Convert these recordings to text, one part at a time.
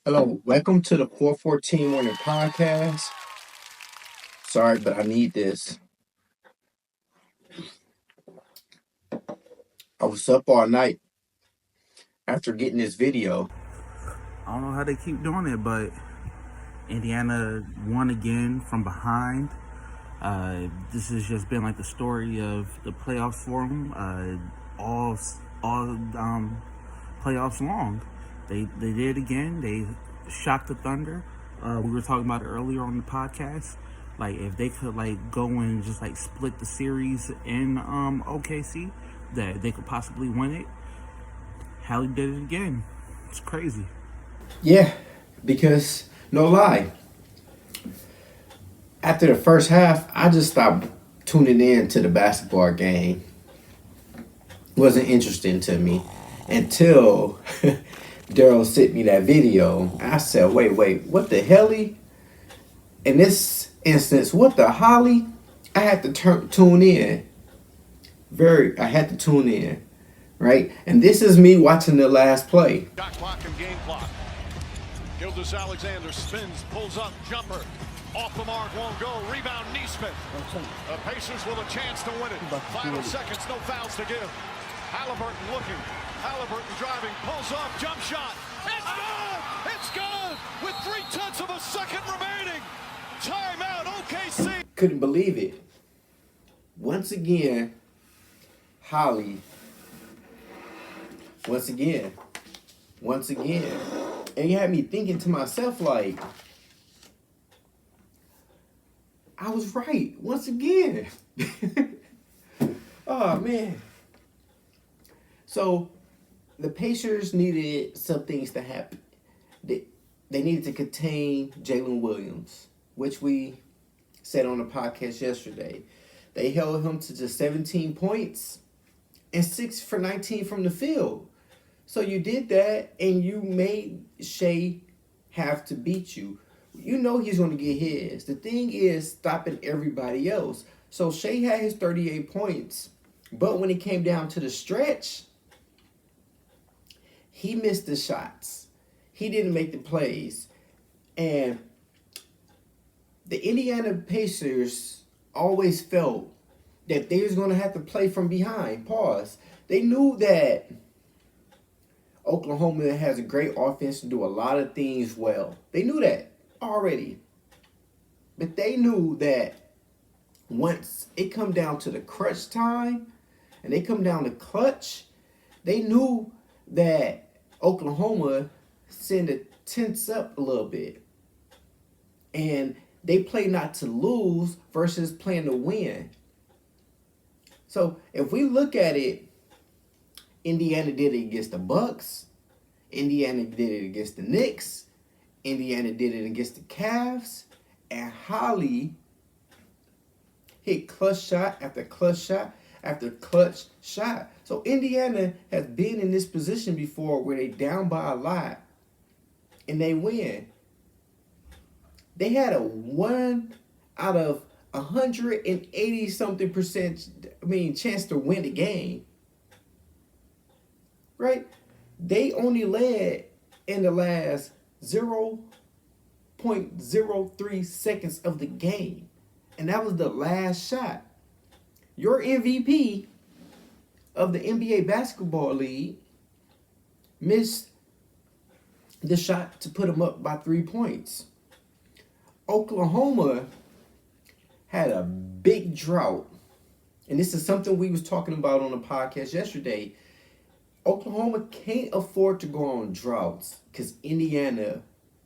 Hello, welcome to the 414 Morning Podcast. Sorry, but I need this. I was up all night after getting this video. I don't know how they keep doing it, but Indiana won again from behind. This has just been like the story of the playoffs for them. All playoffs long. They did again. They shocked the Thunder. We were talking about it earlier on the podcast. Like if they could like go and just like split the series in OKC, that they could possibly win it. Haly did it again. It's crazy. Yeah, because no lie, after the first half, I just stopped tuning in to the basketball game. Wasn't interesting to me until Daryl sent me that video. I said, wait, what the hell? In this instance, what the Haly? I had to tune in. I had to tune in, right? And this is me watching the last play. Shot clock and game clock. Gildas Alexander spins, pulls up, jumper. Off the mark, won't go. Rebound, Neesmith. The Pacers with a chance to win it. Final seconds, no fouls to give. Halliburton looking. Halliburton driving, pulls up, jump shot. It's good! It's good! With 0.3 of a second remaining. Timeout, OKC. Couldn't believe it. Once again, Haly. Once again. And you had me thinking to myself, like, I was right. Once again. Oh, man. So, the Pacers needed some things to happen. They needed to contain Jalen Williams, which we said on the podcast yesterday. They held him to just 17 points and 6 for 19 from the field. So you did that, and you made Shea have to beat you. You know he's going to get his. The thing is stopping everybody else. So Shea had his 38 points, but when it came down to the stretch, he missed the shots. He didn't make the plays. And the Indiana Pacers always felt that they was going to have to play from behind. Pause. They knew that Oklahoma has a great offense and do a lot of things well. They knew that already. But they knew that once it come down to the crunch time and they come down to clutch, they knew that Oklahoma send the tense up a little bit. And they play not to lose versus playing to win. So if we look at it, Indiana did it against the Bucks. Indiana did it against the Knicks. Indiana did it against the Cavs. And Haly hit clutch shot after clutch shot after clutch shot. So Indiana has been in this position before where they down by a lot and they win. They had a 1 out of 180 something percent chance to win the game. Right? They only led in the last 0.03 seconds of the game. And that was the last shot. Your MVP of the NBA Basketball League missed the shot to put them up by 3 points. Oklahoma had a big drought. And this is something we was talking about on the podcast yesterday. Oklahoma can't afford to go on droughts because Indiana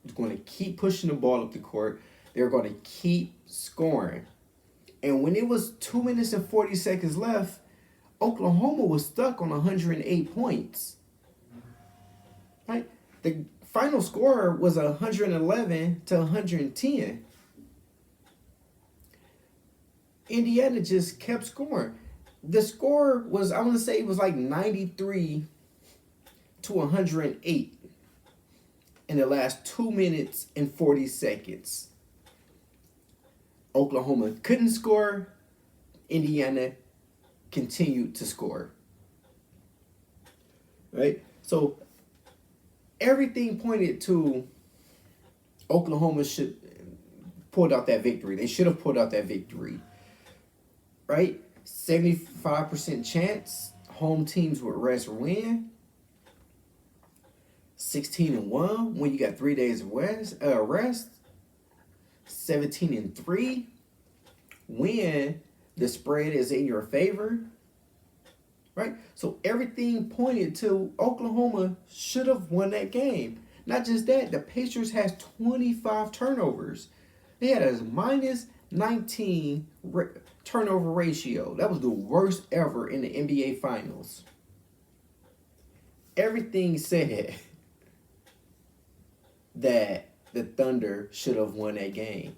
is going to keep pushing the ball up the court. They're going to keep scoring. And when it was 2 minutes and 40 seconds left, Oklahoma was stuck on 108 points. Right? The final score was 111 to 110. Indiana just kept scoring. The score was, I want to say it was like 93 to 108 in the last 2 minutes and 40 seconds. Oklahoma couldn't score. Indiana continued to score. Right? So everything pointed to Oklahoma should pulled out that victory. They should have pulled out that victory. Right? 75% chance home teams would rest win. 16-1 when you got 3 days of rest. 17-3 when the spread is in your favor. Right? So everything pointed to Oklahoma should have won that game. Not just that, the Pacers has 25 turnovers. They had a minus 19 turnover ratio. That was the worst ever in the NBA Finals. Everything said that the Thunder should have won that game.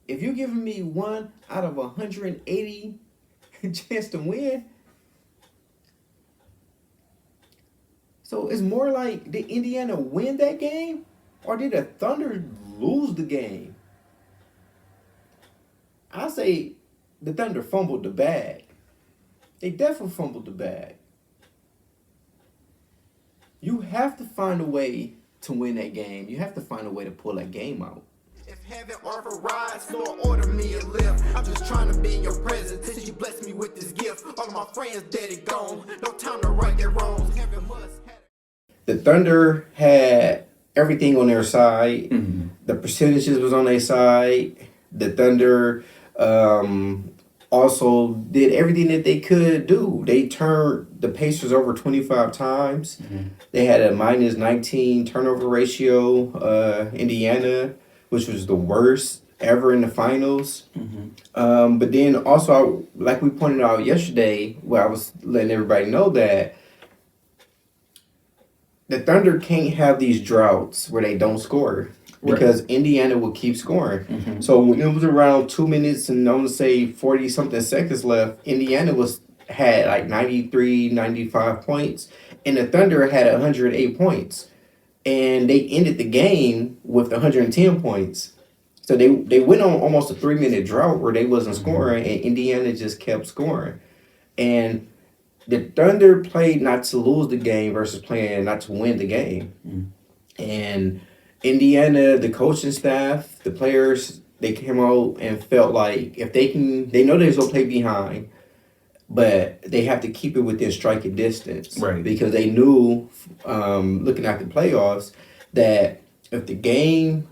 If you're giving me 1 out of 180 chance to win, so it's more like, did Indiana win that game? Or did the Thunder lose the game? I say the Thunder fumbled the bag. They definitely fumbled the bag. You have to find a way to win that game. You have to find a way to pull that game out. If heaven offer rides, Lord, order me a lift. I'm just trying to be in your presence till you bless me with this gift. All of my friends dead and gone. No time to right their wrongs. Heaven must have. The Thunder had everything on their side. Mm-hmm. The percentages was on their side. The Thunder also did everything that they could do. They turned the Pacers over 25 times. Mm-hmm. They had a minus 19 turnover ratio. Indiana, which was the worst ever in the finals. Mm-hmm. But then also, like we pointed out yesterday, where I was letting everybody know that the Thunder can't have these droughts where they don't score. Because Indiana will keep scoring. Mm-hmm. So when it was around 2 minutes and I'm going to say 40-something seconds left, Indiana had like 93, 95 points. And the Thunder had 108 points. And they ended the game with 110 points. So they went on almost a 3-minute drought where they wasn't scoring, and Indiana just kept scoring. And the Thunder played not to lose the game versus playing not to win the game. Mm-hmm. And Indiana, the coaching staff, the players, they came out and felt like if they know they're going to play behind, but they have to keep it within striking distance. Right. Because they knew, looking at the playoffs, that if the game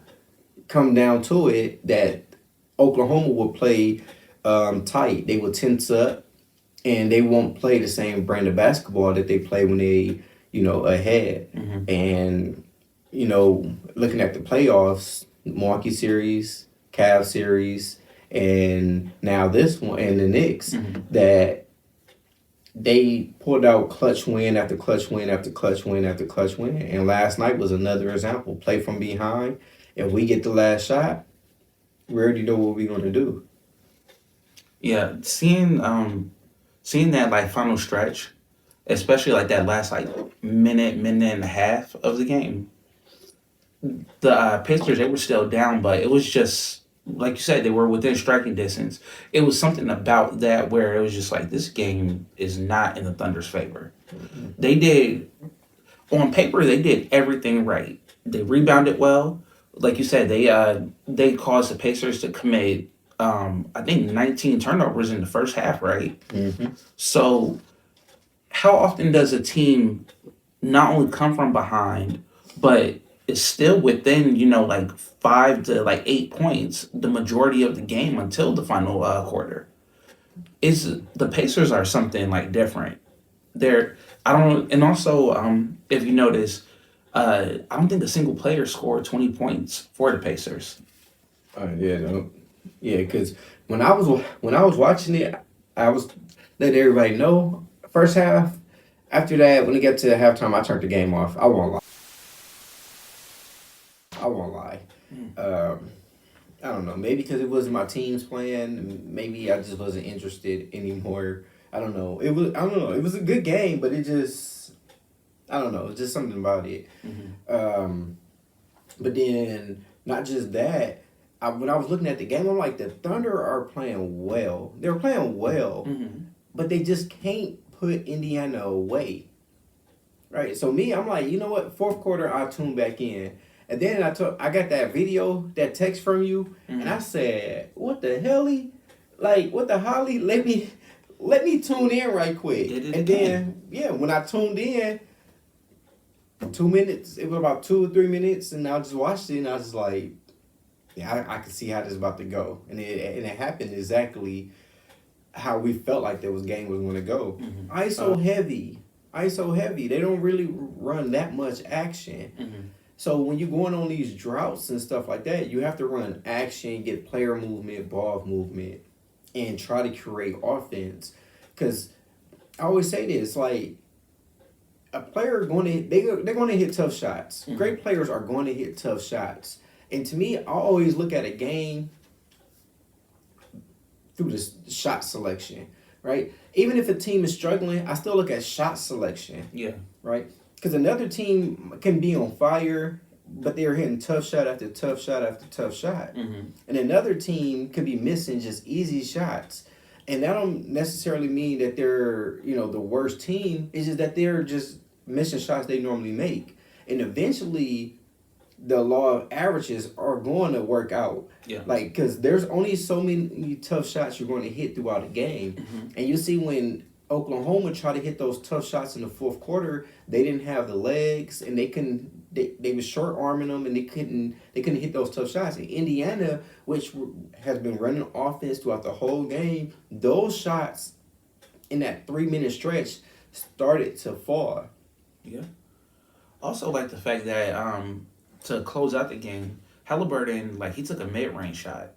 come down to it, that Oklahoma will play tight. They will tense up, and they won't play the same brand of basketball that they play when they, ahead. Mm-hmm. And looking at the playoffs, Milwaukee series, Cavs series, and now this one, and the Knicks, that they pulled out clutch win after clutch win after clutch win after clutch win. And last night was another example. Play from behind. If we get the last shot, we already know what we're going to do. Yeah, seeing that like final stretch, especially like that last like minute and a half of the game, the Pacers, they were still down, but it was just, like you said, they were within striking distance. It was something about that where it was just like, this game is not in the Thunder's favor. They did, on paper, they did everything right. They rebounded well. Like you said, they caused the Pacers to commit, I think, 19 turnovers in the first half, right? Mm-hmm. So how often does a team not only come from behind, but is still within, like 5 to like 8 points the majority of the game until the final quarter? The Pacers are something like different. And also, if you notice, I don't think a single player scored 20 points for the Pacers. Because when I was watching it, I was letting everybody know first half. After that, when it got to halftime, I turned the game off. I won't lie. I don't know. Maybe because it wasn't my teams playing. Maybe I just wasn't interested anymore. I don't know. It was a good game, but it just, I don't know. It's just something about it. Mm-hmm. But then not just that. When I was looking at the game, I'm like, the Thunder are playing well. They're playing well, but they just can't put Indiana away. Right? So me, I'm like, you know what? Fourth quarter, I'll tune back in. And then I got that video, that text from you, and I said, "What the Haly? Like, what the Haly? Let me tune in right quick." And then, yeah, when I tuned in, 2 minutes. It was about 2 or 3 minutes, and I just watched it, and I was just like, "Yeah, I can see how this is about to go." And it happened exactly how we felt like that game was going to go. ISO heavy. They don't really run that much action. So when you're going on these droughts and stuff like that, you have to run action, get player movement, ball movement, and try to create offense. Because I always say this, like, a player they're going to hit tough shots. Great players are going to hit tough shots. And to me, I always look at a game through the shot selection, right? Even if a team is struggling, I still look at shot selection. Yeah. Right? Because another team can be on fire, but they're hitting tough shot after tough shot after tough shot. And another team could be missing just easy shots. And that don't necessarily mean that they're, the worst team. It's just that they're just missing shots they normally make. And eventually, the law of averages are going to work out. Yeah. Like, because there's only so many tough shots you're going to hit throughout a game. And you see when Oklahoma tried to hit those tough shots in the fourth quarter, they didn't have the legs, and they were short arming them, and they couldn't hit those tough shots. And Indiana, which has been running offense throughout the whole game, those shots in that 3-minute stretch started to fall. Yeah. Also, like the fact that to close out the game, Halliburton, like, he took a mid-range shot.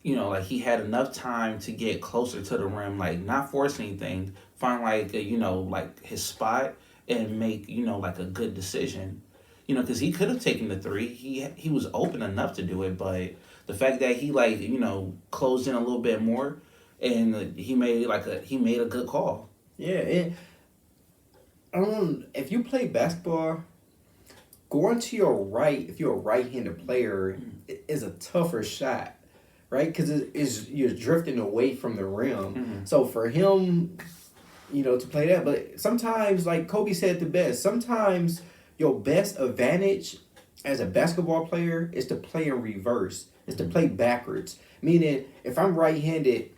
Like, he had enough time to get closer to the rim, like, not force anything, find, like, like, his spot and make, like, a good decision. Because he could have taken the three. He was open enough to do it, but the fact that he, like, closed in a little bit more, and he made a good call. Yeah, if you play basketball, going to your right, if you're a right-handed player, is a tougher shot, right? Because you're drifting away from the rim. So for him, to play that, but sometimes, like Kobe said the best, sometimes your best advantage as a basketball player is to play in reverse, is to play backwards. Meaning, if I'm right-handed,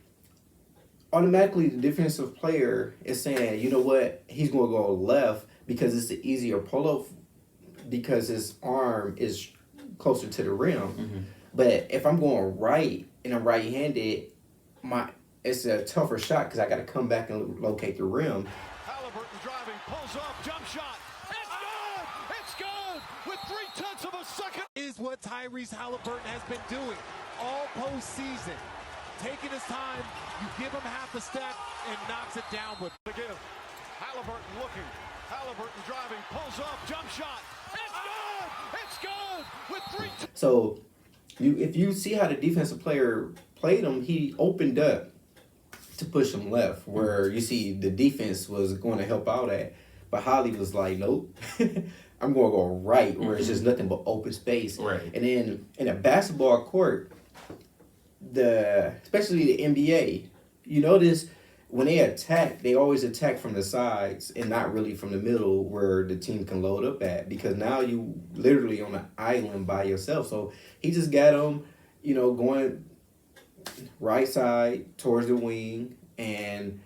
automatically the defensive player is saying, you know what, he's going to go left because it's the easier pull-up because his arm is closer to the rim. But if I'm going right and I'm right-handed, it's a tougher shot because I got to come back and locate the rim. Halliburton driving, pulls up, jump shot. It's good! With 0.3 of a second. Is what Tyrese Halliburton has been doing all postseason. Taking his time, you give him half a step and knocks it down with. Again, Halliburton looking. Halliburton driving, pulls up, jump shot. It's good! With 3. So, if you see how the defensive player played him, he opened up to push him left, where you see the defense was going to help out at. But Haly was like, nope, I'm going to go right, where it's just nothing but open space. Right. And then in a basketball court, especially the NBA, you notice when they attack, they always attack from the sides and not really from the middle where the team can load up at, because now you literally on an island by yourself. So he just got him, going right side towards the wing, and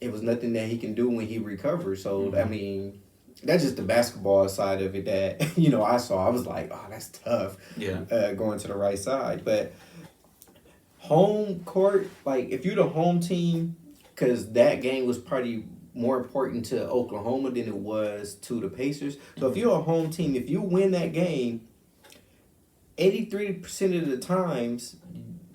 it was nothing that he can do when he recovers. So, I mean, that's just the basketball side of it that, I saw. I was like, oh, that's tough. Yeah. Going to the right side. But home court, like, if you're the home team, because that game was probably more important to Oklahoma than it was to the Pacers. So if you're a home team, if you win that game, 83% of the times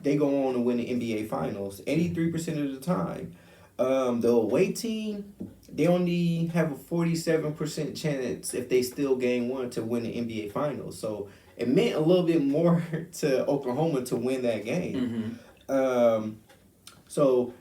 they go on to win the NBA Finals. 83% of the time. The away team, they only have a 47% chance if they steal game one to win the NBA Finals. So it meant a little bit more to Oklahoma to win that game. So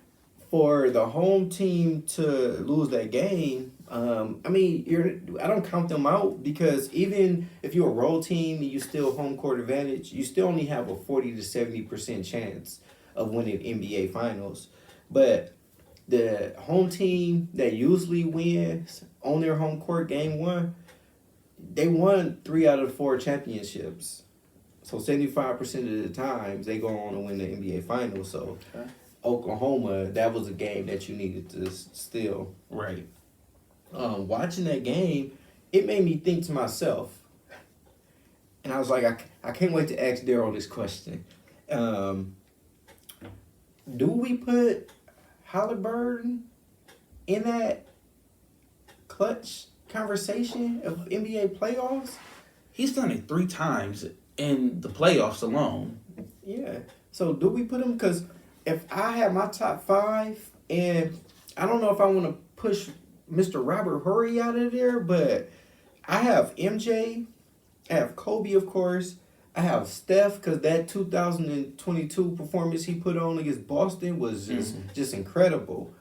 for the home team to lose that game, I mean, I don't count them out, because even if you're a road team and you still home court advantage, you still only have a 40 to 70% chance of winning NBA Finals. But the home team that usually wins on their home court game one, they won 3 out of 4 championships. So 75% of the times they go on to win the NBA Finals. So Oklahoma, that was a game that you needed to steal. Right. Watching that game, it made me think to myself, and I was like, I can't wait to ask Daryl this question. Do we put Halliburton in that clutch conversation of NBA playoffs? He's done it 3 times in the playoffs alone. Yeah. So do we put him? Because if I have my top 5, and I don't know if I want to push Mr. Robert Horry out of there, but I have MJ, I have Kobe, of course. I have Steph, because that 2022 performance he put on against Boston was just incredible.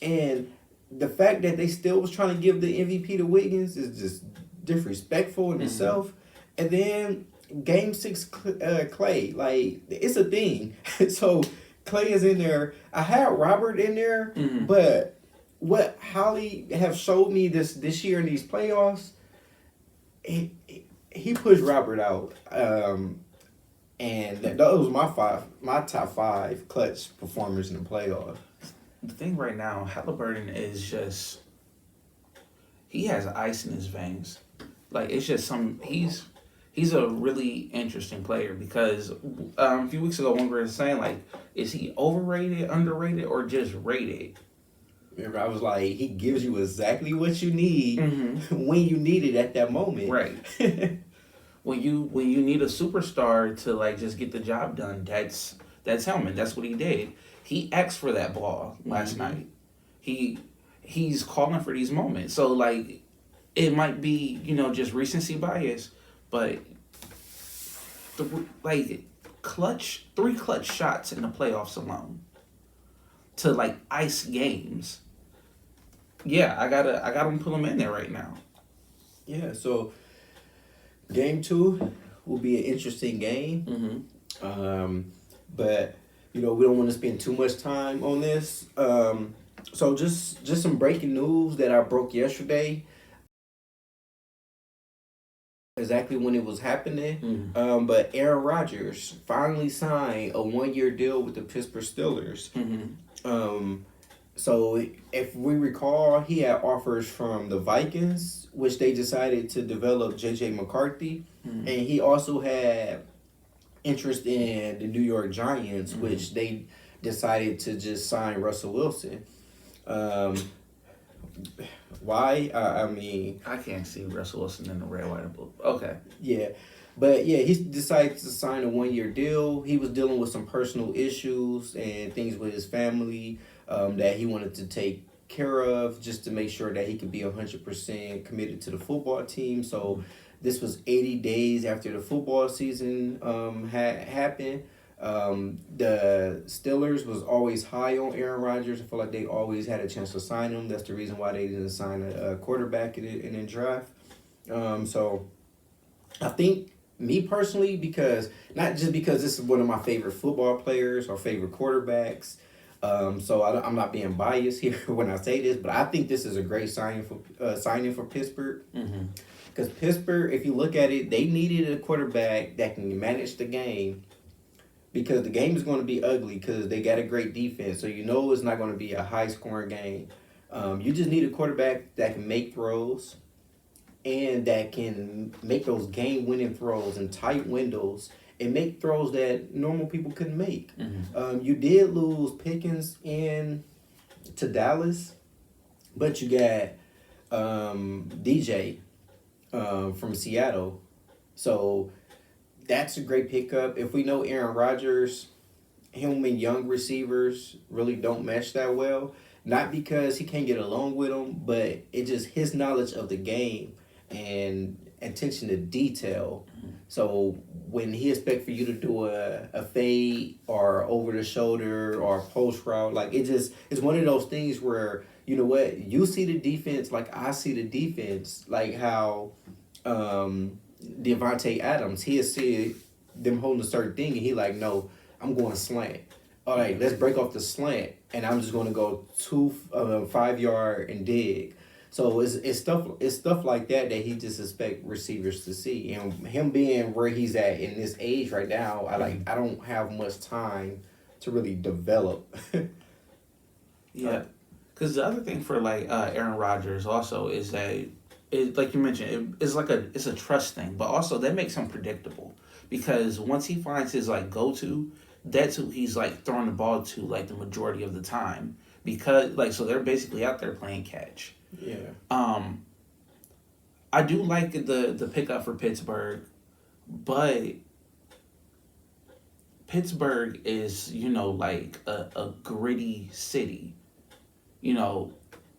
And the fact that they still was trying to give the MVP to Wiggins is just disrespectful in itself. And then Game 6 Clay, like, it's a thing. So Clay is in there. I had Robert in there, but what Haly have showed me this year in these playoffs, he pushed Robert out, and that was my top 5 clutch performers in the playoffs. The thing right now, Halliburton is just, he has ice in his veins. Like, it's just he's a really interesting player, because a few weeks ago when we were saying, like, is he overrated, underrated, or just rated? Remember, I was like, he gives you exactly what you need when you need it at that moment. Right. When you need a superstar to, like, just get the job done, that's Hellman. That's what he did. He asked for that ball last night. He's calling for these moments. So, like, it might be, just recency bias, but three clutch shots in the playoffs alone to, like, ice games. Yeah, I gotta put him in there right now. Yeah, so game 2 will be an interesting game. But we don't want to spend too much time on this. So just some breaking news that I broke yesterday. Exactly when it was happening. But Aaron Rodgers finally signed a 1-year deal with the Pittsburgh Steelers. So if we recall, he had offers from the Vikings, which they decided to develop J.J. McCarthy. And he also had interest in the New York Giants, which they decided to just sign Russell Wilson. Why? I mean, I can't see Russell Wilson in the red, white, and blue. Okay. Yeah. But yeah, he decided to sign a 1-year deal. He was dealing with some personal issues and things with his family that he wanted to take care of, just to make sure that he could be 100% committed to the football team. So this was 80 days after the football season had happened. The Steelers was always high on Aaron Rodgers. I feel like they always had a chance to sign him. That's the reason why they didn't sign a quarterback in the draft. So I think, me personally, not just because this is one of my favorite football players or favorite quarterbacks, so I'm not being biased here when I say this, but I think this is a great signing for Pittsburgh. Because Pittsburgh, if you look at it, they needed a quarterback that can manage the game, because the game is going to be ugly because they got a great defense. So it's not going to be a high-scoring game. You just need a quarterback that can make throws and that can make those game-winning throws in tight windows and make throws that normal people couldn't make. You did lose Pickens to Dallas, but you got DJ from Seattle. So that's a great pickup. If we know Aaron Rodgers, him and young receivers really don't mesh that well. Not because he can't get along with them, but it's just his knowledge of the game and attention to detail. So when he expects for you to do a fade or over the shoulder or post route, like, it's one of those things where, you know what, you see the defense like I see the defense, like how Devontae Adams, he'll see them holding a certain thing and he like, no, I'm going slant. All right, let's break off the slant and I'm just going to go 5 yard and dig. So it's stuff like that he just expect receivers to see, and him being where he's at in this age right now, I don't have much time to really develop. Yeah, because the other thing for like Aaron Rodgers also is that like you mentioned, it's a trust thing, but also that makes him predictable because once he finds his like go to, that's who he's like throwing the ball to like the majority of the time because like so they're basically out there playing catch. Yeah. I do like the pickup for Pittsburgh, but Pittsburgh is, like a gritty city. Aaron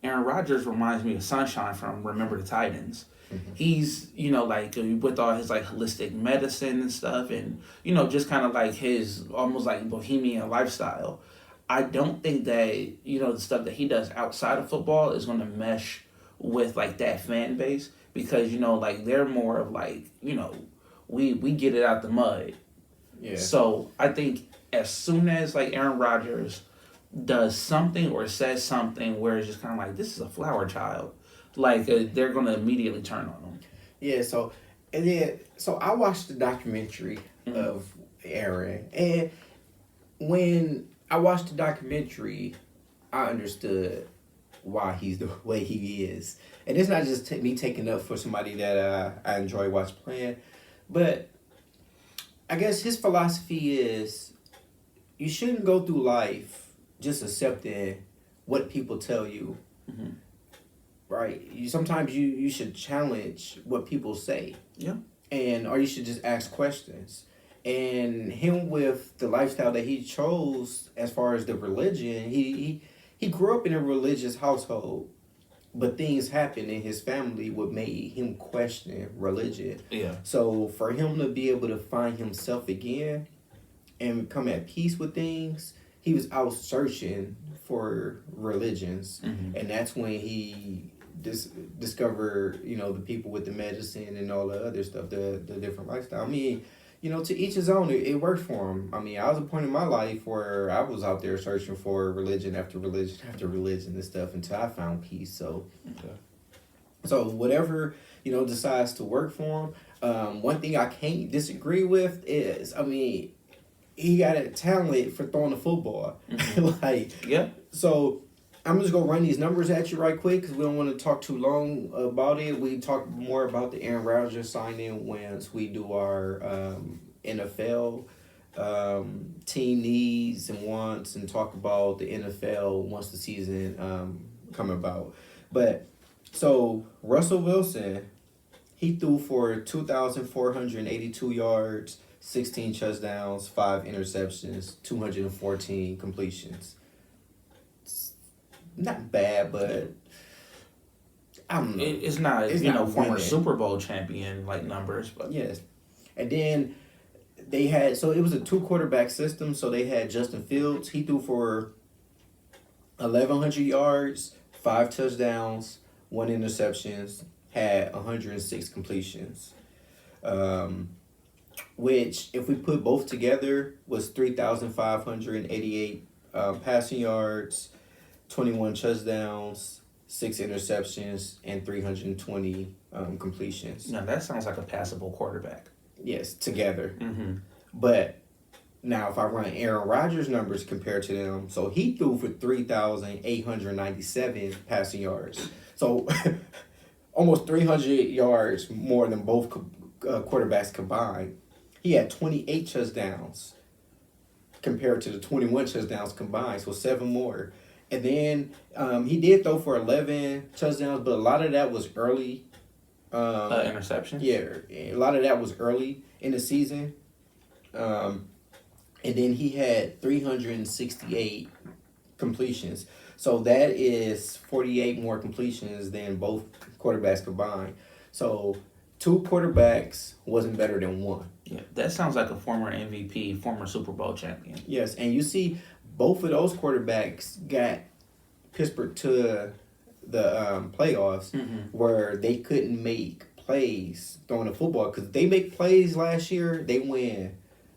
Rodgers reminds me of Sunshine from Remember the Titans. Mm-hmm. He's, like with all his like holistic medicine and stuff and, just kind of like his almost like bohemian lifestyle. I don't think that, the stuff that he does outside of football is going to mesh with like that fan base because, like they're more of like, we get it out the mud. Yeah. So I think as soon as like Aaron Rodgers does something or says something where it's just kind of like, this is a flower child, like they're going to immediately turn on him. Yeah, so I watched the documentary of Aaron, and when I watched the documentary, I understood why he's the way he is. And it's not just me taking up for somebody that I enjoy watching playing, but I guess his philosophy is you shouldn't go through life just accepting what people tell you. Mm-hmm. Right? Sometimes you should challenge what people say. Yeah. Or you should just ask questions. And him with the lifestyle that he chose as far as the religion, he grew up in a religious household, but things happened in his family what made him question religion. Yeah. So for him to be able to find himself again and come at peace with things, he was out searching for religions. Mm-hmm. And that's when he discovered, the people with the medicine and all the other stuff, the different lifestyle. I mean, to each his own. It worked for him. I mean, I was at a point in my life where I was out there searching for religion after religion after religion and stuff until I found peace. So, okay. So whatever, decides to work for him. One thing I can't disagree with is, he got a talent for throwing the football. Mm-hmm. Yeah. So I'm just going to run these numbers at you right quick because we don't want to talk too long about it. We talk more about the Aaron Rodgers signing once we do our NFL team needs and wants and talk about the NFL once the season come about. But so Russell Wilson, he threw for 2,482 yards, 16 touchdowns, 5 interceptions, 214 completions. Not bad, but I don't know. It's not, former Super Bowl champion like numbers, but yes. And then they had it was a 2-quarterback system, so they had Justin Fields. He threw for 1,100 yards, 5 touchdowns, 1 interceptions, had 106 completions. Which, if we put both together, was 3,588 passing yards, 21 touchdowns, 6 interceptions, and 320 completions. Now, that sounds like a passable quarterback. Yes, together. Mm-hmm. But now, if I run Aaron Rodgers' numbers compared to them, so he threw for 3,897 passing yards. So, almost 300 yards more than both quarterbacks combined. He had 28 touchdowns compared to the 21 touchdowns combined, so 7 more. And then he did throw for 11 touchdowns, but a lot of that was early. Interceptions? Yeah, a lot of that was early in the season. And then he had 368 completions. So that is 48 more completions than both quarterbacks combined. So 2 quarterbacks wasn't better than 1. Yeah, that sounds like a former MVP, former Super Bowl champion. Yes, and you see both of those quarterbacks got Pittsburgh to the playoffs where they couldn't make plays throwing the football because they make plays last year, they win.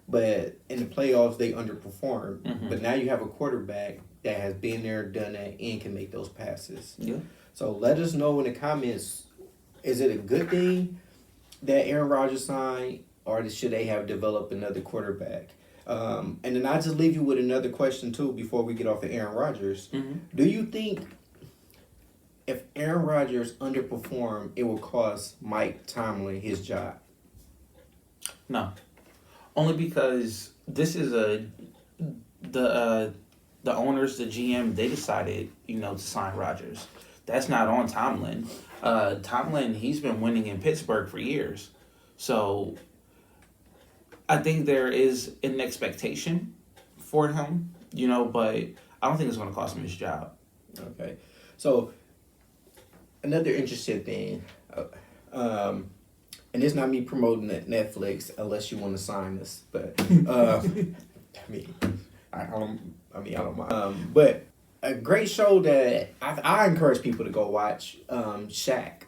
But in the playoffs, they underperformed. Mm-hmm. But now you have a quarterback that has been there, done that, and can make those passes. Yeah. So let us know in the comments, is it a good thing that Aaron Rodgers signed, or should they have developed another quarterback? And then I just leave you with another question too before we get off of Aaron Rodgers. Do you think if Aaron Rodgers underperformed, it will cost Mike Tomlin his job? No, only because this is the owners, the GM, they decided, to sign Rodgers. That's not on Tomlin. Tomlin, he's been winning in Pittsburgh for years. So I think there is an expectation for him, but I don't think it's going to cost him his job. Okay. So another interesting thing, and it's not me promoting Netflix unless you want to sign us, but I don't mind. But a great show that I encourage people to go watch, Shaq.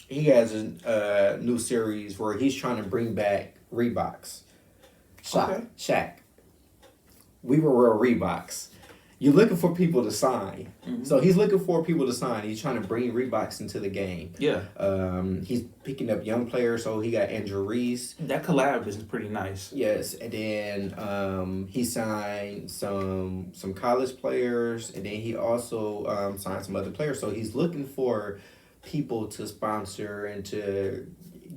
He has a new series where he's trying to bring back Reeboks. Shaq. We were real Reeboks. You're looking for people to sign. So he's looking for people to sign. He's trying to bring Reeboks into the game. Yeah. He's picking up young players, so he got Andrew Reese. That collab is pretty nice. Yes, and then he signed some college players, and then he also signed some other players. So he's looking for people to sponsor and to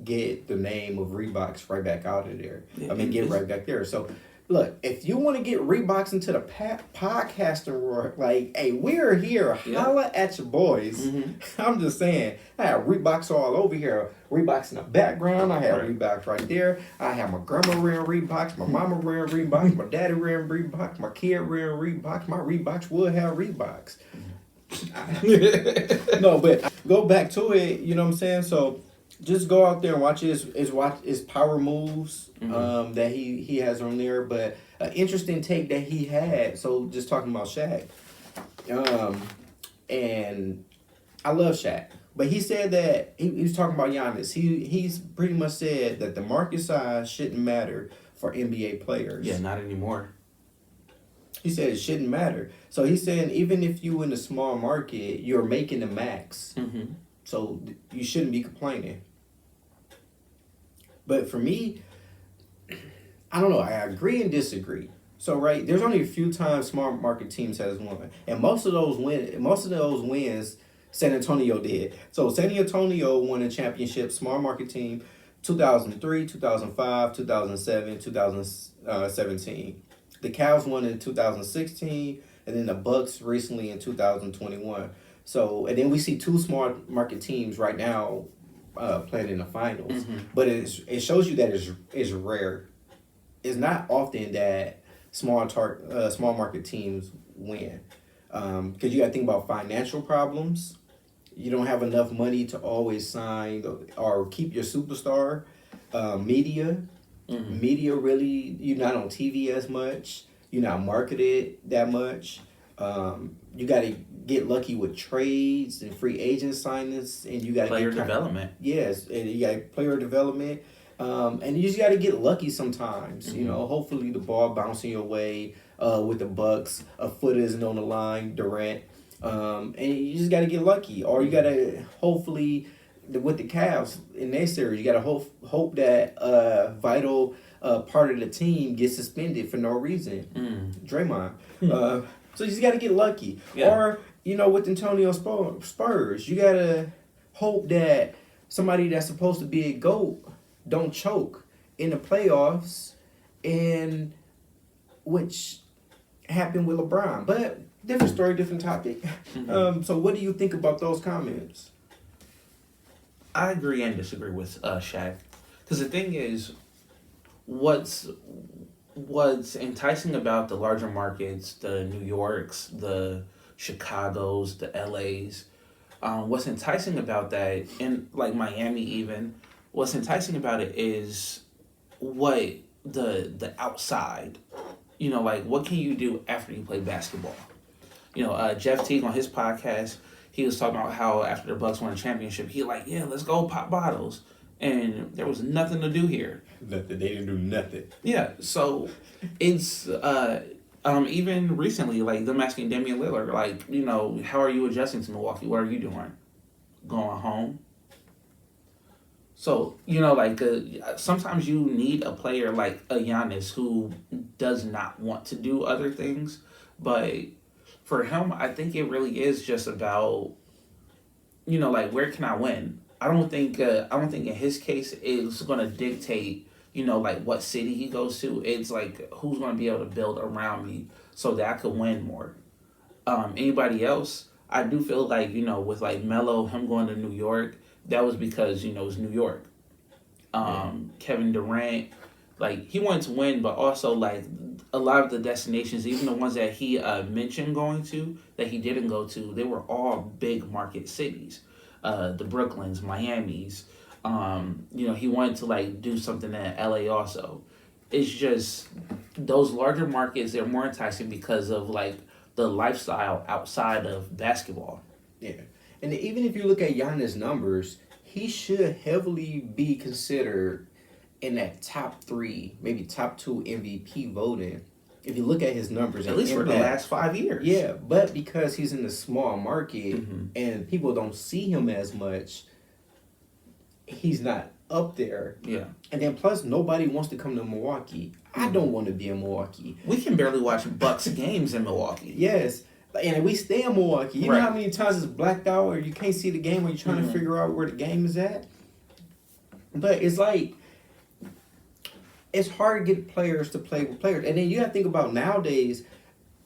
get the name of Reeboks right back out of there. Get right back there. So look, if you want to get Reeboks into the podcasting world, hey, we're here. Holla at your boys. I'm just saying, I have Reeboks all over here. Reeboks in the background. I have Reeboks right there. I have my grandma wearing Reeboks. My mama wearing Reeboks. My daddy wearing Reeboks. My kid wearing Reeboks. My Reeboks will have Reeboks. No, but go back to it. You know what I'm saying? So just go out there and watch his power moves that he has on there. But an interesting take that he had. So just talking about Shaq, and I love Shaq, but he said that he was talking about Giannis. He's pretty much said that the market size shouldn't matter for NBA players. Yeah, not anymore. He said it shouldn't matter. So he's saying even if you in a small market, you're making the max. So you shouldn't be complaining. But for me, I don't know. I agree and disagree. So there's only a few times small market teams has won, and most of those wins, San Antonio did. So San Antonio won a championship, small market team, 2003, 2005, 2007, 2017. The Cavs won in 2016, and then the Bucks recently in 2021. So, and then we see two small market teams right now playing in the finals. But it shows you that it's rare. It's not often that small market teams win. Because you got to think about financial problems. You don't have enough money to always sign or keep your superstar. Media. Media really, you're not on TV as much. You're not marketed that much. You got to get lucky with trades and free agent signings, and you got player development. Yes, and you got player development, and you just got to get lucky sometimes. Hopefully the ball bouncing your way with the Bucks, a foot isn't on the line, Durant, and you just got to get lucky, or you got to hopefully. With the Cavs in their series, you got to hope that vital part of the team gets suspended for no reason. Draymond. So you just got to get lucky. Yeah. Or, with Antonio Spurs, you got to hope that somebody that's supposed to be a GOAT don't choke in the playoffs, and which happened with LeBron. But different story, different topic. So what do you think about those comments? I agree and disagree with Shaq, because the thing is, what's enticing about the larger markets, the New Yorks, the Chicagos, the LAs, what's enticing about that, and like Miami even, what's enticing about it is what the outside, what can you do after you play basketball? Jeff Teague on his podcast, he was talking about how after the Bucks won a championship, let's go pop bottles. And there was nothing to do here. Nothing. They didn't do nothing. Yeah, so it's Even recently, like them asking Damian Lillard, like, how are you adjusting to Milwaukee? What are you doing? Going home? So, sometimes you need a player like a Giannis who does not want to do other things. But for him, I think it really is just about, where can I win? I don't think in his case it's going to dictate, what city he goes to. It's like, who's going to be able to build around me so that I could win more. Anybody else, I do feel like, with like Melo, him going to New York, that was because, it's New York. Kevin Durant, like, he wanted to win, but also, like, a lot of the destinations, even the ones that he mentioned going to, that he didn't go to, they were all big market cities. The Brooklyns, Miamis. He wanted to, like, do something in LA also. It's just, those larger markets, they're more enticing because of, like, the lifestyle outside of basketball. Yeah. And even if you look at Giannis' numbers, he should heavily be considered in that top 3, maybe top 2 MVP voting. If you look at his numbers, At least for the last 5 years. Yeah, but because he's in a small market and people don't see him as much, he's not up there. Yeah. And then plus, nobody wants to come to Milwaukee. I don't want to be in Milwaukee. We can barely watch Bucks games in Milwaukee. Yes. And we stay in Milwaukee. You Right. know how many times it's blacked out or you can't see the game or you're trying to figure out where the game is at? But it's like, it's hard to get players to play with players. And then you have to think about nowadays,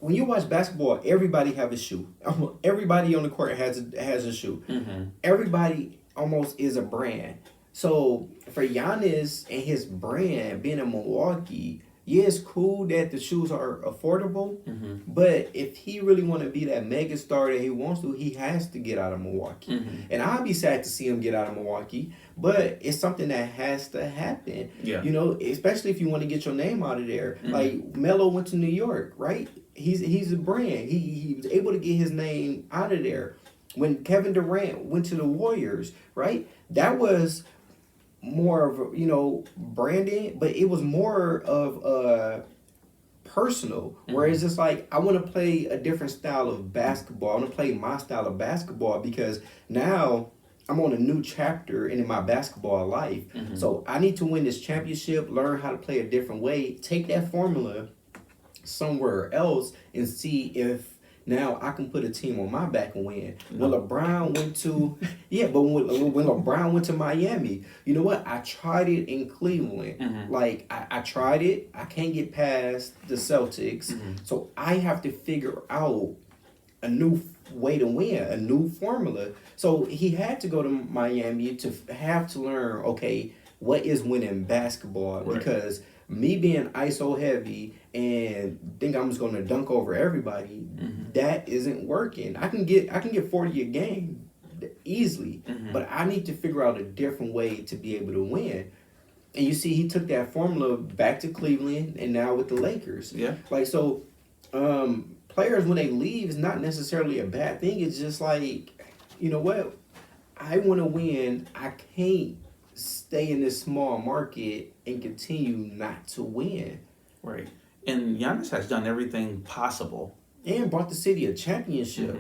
when you watch basketball, everybody have a shoe. Everybody on the court has a shoe. Everybody almost is a brand. So for Giannis and his brand being in Milwaukee, yeah, it's cool that the shoes are affordable, but if he really want to be that mega star that he wants to, he has to get out of Milwaukee. And I'd be sad to see him get out of Milwaukee, but it's something that has to happen. Yeah. Especially if you want to get your name out of there. Like Melo went to New York, right? He's a brand. He was able to get his name out of there. When Kevin Durant went to the Warriors, right? That was more of branding, but it was more of personal. Whereas it's like, I want to play a different style of basketball. I want to play my style of basketball because now I'm on a new chapter in my basketball life. So I need to win this championship, learn how to play a different way, take that formula somewhere else and see if now I can put a team on my back and win. When LeBron went to, when LeBron went to Miami, you know what? I tried it in Cleveland. Like, I tried it. I can't get past the Celtics. So I have to figure out a new way to win, a new formula. So he had to go to Miami to have to learn, okay, what is winning basketball? Right. Because me being ISO heavy and think I'm just going to dunk over everybody, that isn't working. I can get 40 a game easily, but I need to figure out a different way to be able to win. And you see, he took that formula back to Cleveland and now with the Lakers. Yeah. Like, so players, when they leave, is not necessarily a bad thing. It's just like, you know what? I want to win. I can't stay in this small market and continue not to win. Right. And Giannis has done everything possible. And brought the city a championship.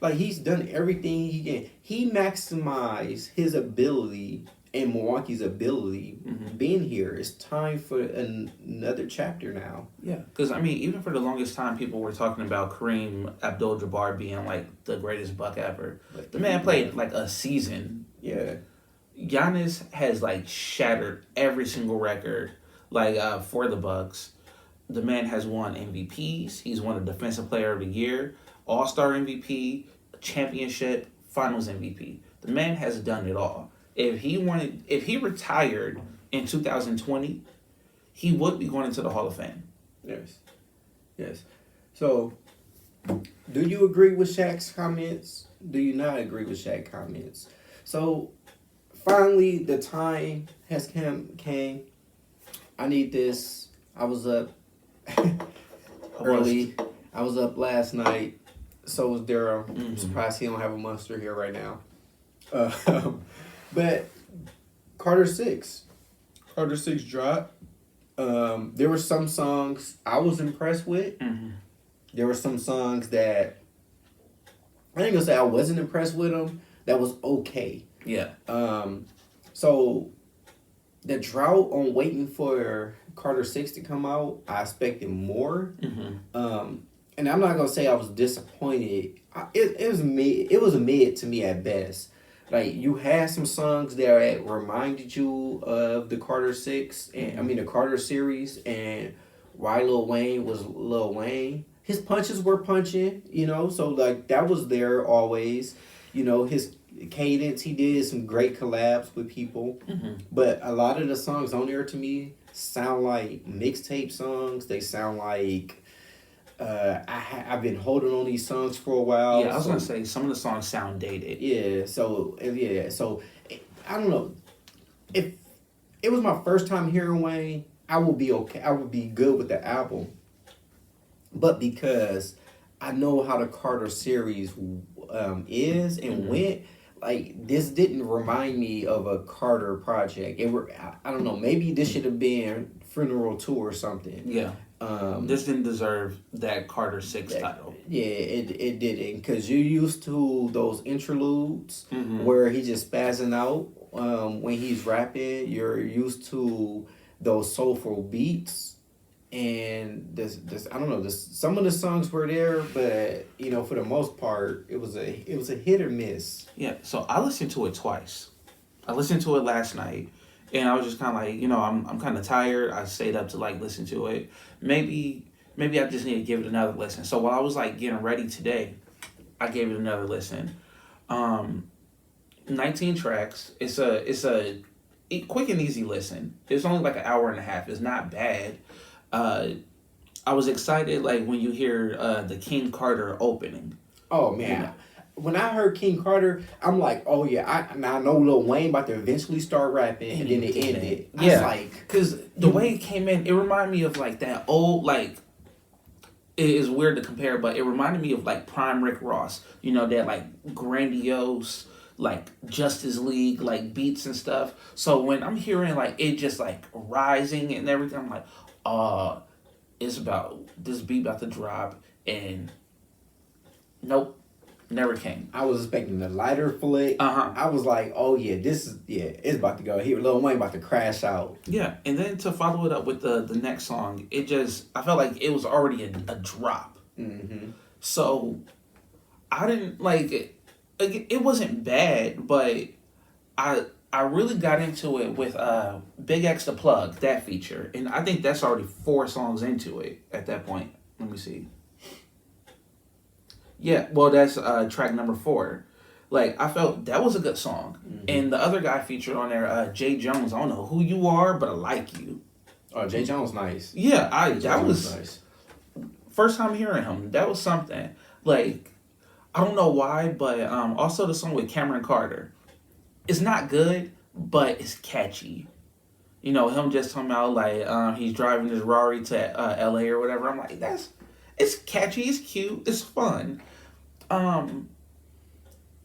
Like, he's done everything he can. He maximized his ability and Milwaukee's ability being here. It's time for another chapter now. Yeah. Because, I mean, even for the longest time, people were talking about Kareem Abdul-Jabbar being, like, the greatest Buck ever. The man played, like, a season. Yeah. Giannis has, like, shattered every single record, like, for the Bucks. The man has won MVPs. He's won a Defensive Player of the Year, All-Star MVP, Championship, Finals MVP. The man has done it all. If he retired in 2020, he would be going into the Hall of Fame. Yes. So, do you agree with Shaq's comments? Do you not agree with Shaq's comments? So, finally, the time has came. I need this. I was up early. I was up last night. So was Daryl. I'm surprised he don't have a monster here right now. But Carter 6 dropped. There were some songs I was impressed with. Mm-hmm. There were some songs that I ain't gonna say I wasn't impressed with them. That was okay. Yeah. So the drought on waiting for Carter 6 to come out, I expected more. Mm-hmm. And I'm not gonna say I was disappointed. It was mid. It was a mid to me at best. Like you had some songs that reminded you of the Carter 6, and I mean the Carter series, and why Lil Wayne was Lil Wayne. His punches were punching, so like that was there always. His cadence, he did some great collabs with people. Mm-hmm. But a lot of the songs on there to me sound like mixtape songs. They sound like I've been holding on these songs for a while. Yeah, I was gonna say some of the songs sound dated. Yeah, so I don't know. If it was my first time hearing Wayne, I would be okay. I would be good with the album. But because I know how the Carter series is and went, like this didn't remind me of a Carter project. I don't know. Maybe this should have been Funeral 2 or something. Yeah. This didn't deserve that Carter 6 title. Yeah, it didn't, because you're used to those interludes Mm-hmm. where he's just spazzing out when he's rapping. You're used to those soulful beats, and this I don't know. Some of the songs were there, but for the most part, it was a hit or miss. Yeah, so I listened to it twice. I listened to it last night, and I was just kind of like, I'm kind of tired. I stayed up to like listen to it. Maybe I just need to give it another listen. So while I was like getting ready today, I gave it another listen. 19 tracks. It's a quick and easy listen. It's only like an hour and a half. It's not bad. I was excited like when you hear the King Carter opening. Oh man. When I heard King Carter, I'm like, oh yeah, I know Lil Wayne about to eventually start rapping, and then it ended. I was like, because the way it came in, it reminded me of like that old like. It is weird to compare, but it reminded me of like Prime Rick Ross. That like grandiose like Justice League like beats and stuff. So when I'm hearing like it just like rising and everything, I'm like, it's about this beat about to drop, and nope. Never came. I was expecting the lighter flick. I was like, oh yeah, it's about to go. Here, Lil Wayne about to crash out. Yeah, and then to follow it up with the next song, I felt like it was already a drop. Mm-hmm. So I didn't like it. It wasn't bad, but I really got into it with Big X the Plug, that feature, and I think that's already 4 songs into it at that point. Let me see. Yeah, well, that's track number 4. Like, I felt that was a good song. Mm-hmm. And the other guy featured on there, Jay Jones. I don't know who you are, but I like you. Oh, Jay Jones, nice. Yeah, that was nice. First time hearing him. That was something. Like, I don't know why, but also the song with Cameron Carter. It's not good, but it's catchy. Him just talking about like he's driving his Rari to LA or whatever. I'm like, it's catchy, it's cute, it's fun.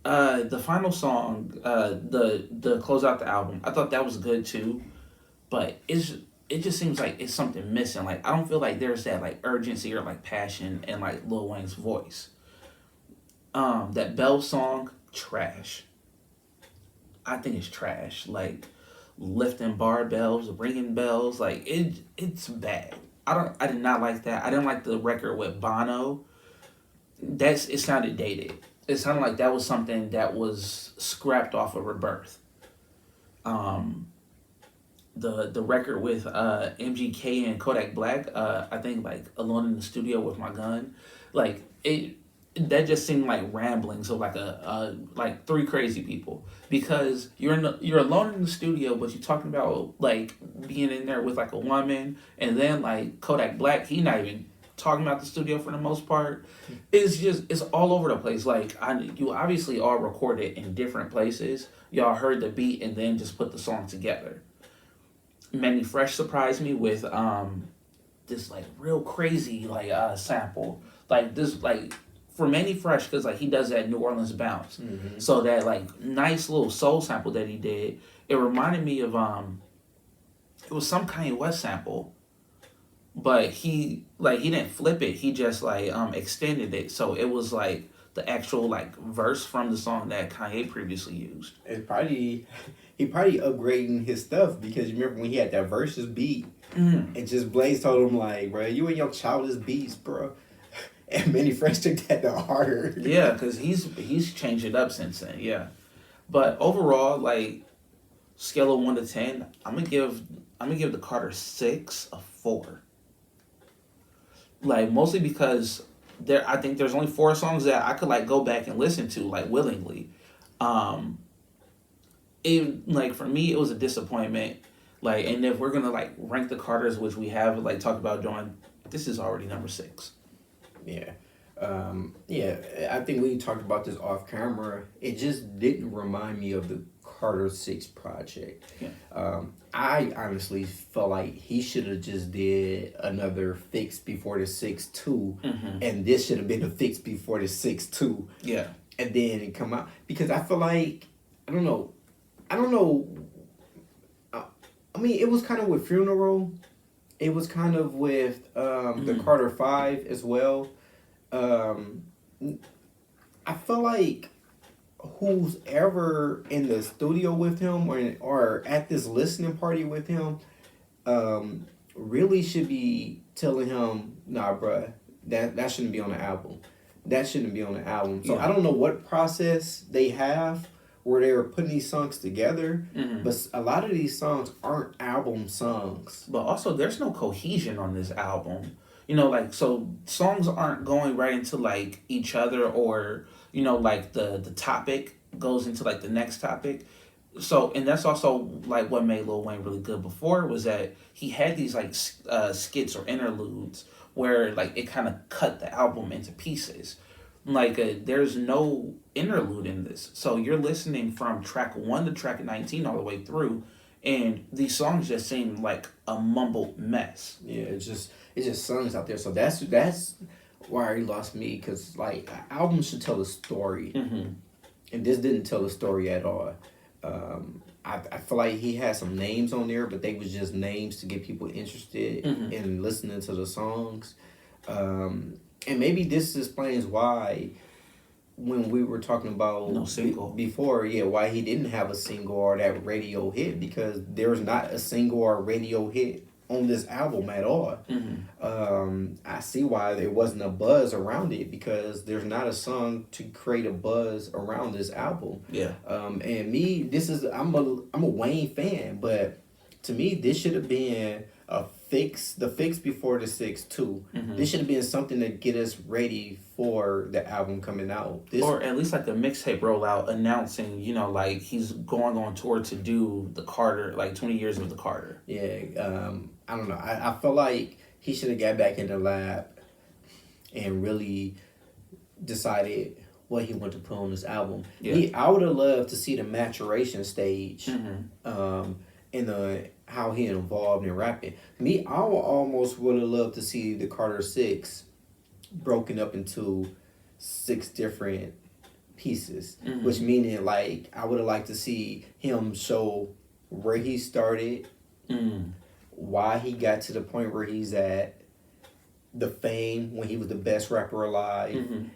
The final song, the close out the album, I thought that was good too, but it just seems like it's something missing. Like I don't feel like there's that like urgency or like passion in like Lil Wayne's voice. That Bell song, trash. I think it's trash. Like lifting barbells, ringing bells, like it's bad. I did not like that. I didn't like the record with Bono. It sounded dated. It sounded like that was something that was scrapped off of Rebirth. The record with MGK and Kodak Black, I think like Alone in the Studio with My Gun, like that just seemed like ramblings of like like 3 crazy people, because you're alone in the studio, but you're talking about like being in there with like a woman, and then like Kodak Black, he not even talking about the studio for the most part. It's all over the place. Like you obviously all recorded in different places. Y'all heard the beat and then just put the song together. Manny Fresh surprised me with this like real crazy like sample, like this like. For Manny Fresh, because like he does that New Orleans bounce, mm-hmm. So that like nice little soul sample that he did, it reminded me of it was some Kanye West sample, but he didn't flip it. He just like extended it, so it was like the actual like verse from the song that Kanye previously used. It's probably he probably upgrading his stuff because you remember when he had that versus beat, and just Blaze told him like, bro, you and your childish beats, bro. And Manny Fresh took that to harder. Yeah, because he's changed it up since then. Yeah, but overall, like scale of 1 to 10, I'm gonna give the Carter 6 a 4. Like mostly because I think there's only 4 songs that I could like go back and listen to like willingly. It like for me it was a disappointment. Like, and if we're gonna like rank the Carters, which we have like talked about doing, this is already number 6. Yeah. Yeah, I think we talked about this off camera. It just didn't remind me of the Carter 6 project. Yeah. I honestly felt like he should have just did another fix before the 6-2, and this should have been a fix before the 6-2. Yeah. And then it come out because I feel like I don't know. I mean, it was kind of with Funeral. It was kind of with the Carter 5 as well. I feel like who's ever in the studio with him or at this listening party with him really should be telling him, nah, bruh, that shouldn't be on the album. That shouldn't be on the album. So I don't know what process they have where they're putting these songs together, but a lot of these songs aren't album songs. But also, there's no cohesion on this album. You know, like, so songs aren't going right into, like, each other or, you know, like, the topic goes into, like, the next topic. So, and that's also, like, what made Lil Wayne really good before was that he had these, like, skits or interludes where, like, it kind of cut the album into pieces. Like, there's no interlude in this. So you're listening from track 1 to track 19 all the way through, and these songs just seem like a mumbled mess. Yeah, it's just songs out there. So that's why he lost me, because like an album should tell a story, and this didn't tell a story at all. I feel like he had some names on there, but they was just names to get people interested in listening to the songs. And maybe this explains why when we were talking about no single before, why he didn't have a single or that radio hit, because there's not a single or radio hit on this album at all. I see why there wasn't a buzz around it, because there's not a song to create a buzz around this album. Yeah. And me, I'm a Wayne fan, but to me this should have been the fix before the 6-2. This should have been something to get us ready for the album coming out. Or at least like the mixtape rollout announcing, you know, like he's going on tour to do the Carter, like 20 years of the Carter. Yeah, I don't know. I feel like he should have got back in the lab and really decided what he wanted to put on this album. Yeah. I would have loved to see the maturation stage in how he involved in rapping. I almost would have loved to see the Carter 6 broken up into 6 different pieces, which meaning like I would have liked to see him show where he started, why he got to the point where he's at, the fame when he was the best rapper alive,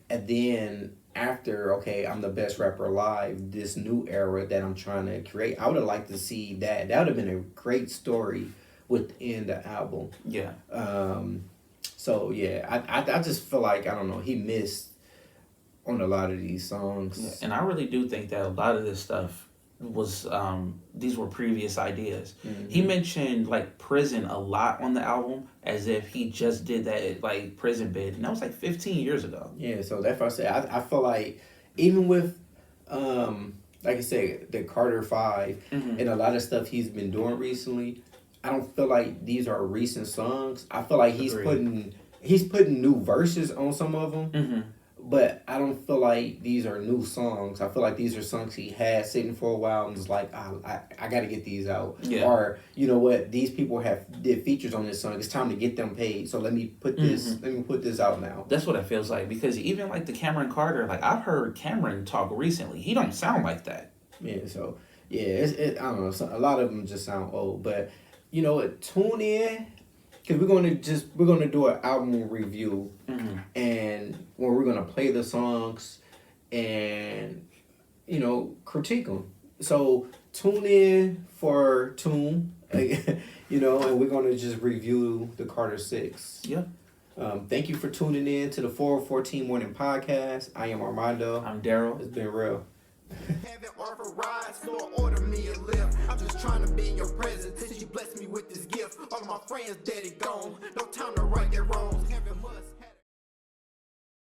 and then after, okay, I'm the best rapper alive, this new era that I'm trying to create. I would have liked to see that. That would have been a great story within the album. Yeah. So yeah, I just feel like, I don't know, he missed on a lot of these songs. Yeah. And I really do think that a lot of this stuff was these were previous ideas. He mentioned like prison a lot on the album, as if he just did that like prison bit, and that was like 15 years ago. Yeah, so that's what I said. I feel like even with like I said, the Carter 5 and a lot of stuff he's been doing recently, I don't feel like these are recent songs. I feel like he's putting new verses on some of them. But I don't feel like these are new songs. I feel like these are songs he had sitting for a while and was like, I got to get these out. Yeah. Or, you know what, these people did features on this song. It's time to get them paid. So let me put this out now. That's what it feels like, because even like the Cameron Carter, like I've heard Cameron talk recently. He don't sound like that. Yeah, so yeah, I don't know. A lot of them just sound old. But you know what, tune in. because we're gonna do an album review, and where we're gonna play the songs, and critique them. So tune in for Tune, and we're gonna just review the Carter 6. Yeah. Thank you for tuning in to the 414 Morning Podcast. I am Armando. I'm Daryl. It's been real. Haven't offered rides, nor order me a lift. I'm just trying to be in your presence since you blessed me with this gift. All of my friends dead and gone. No time to right their wrongs. Heaven must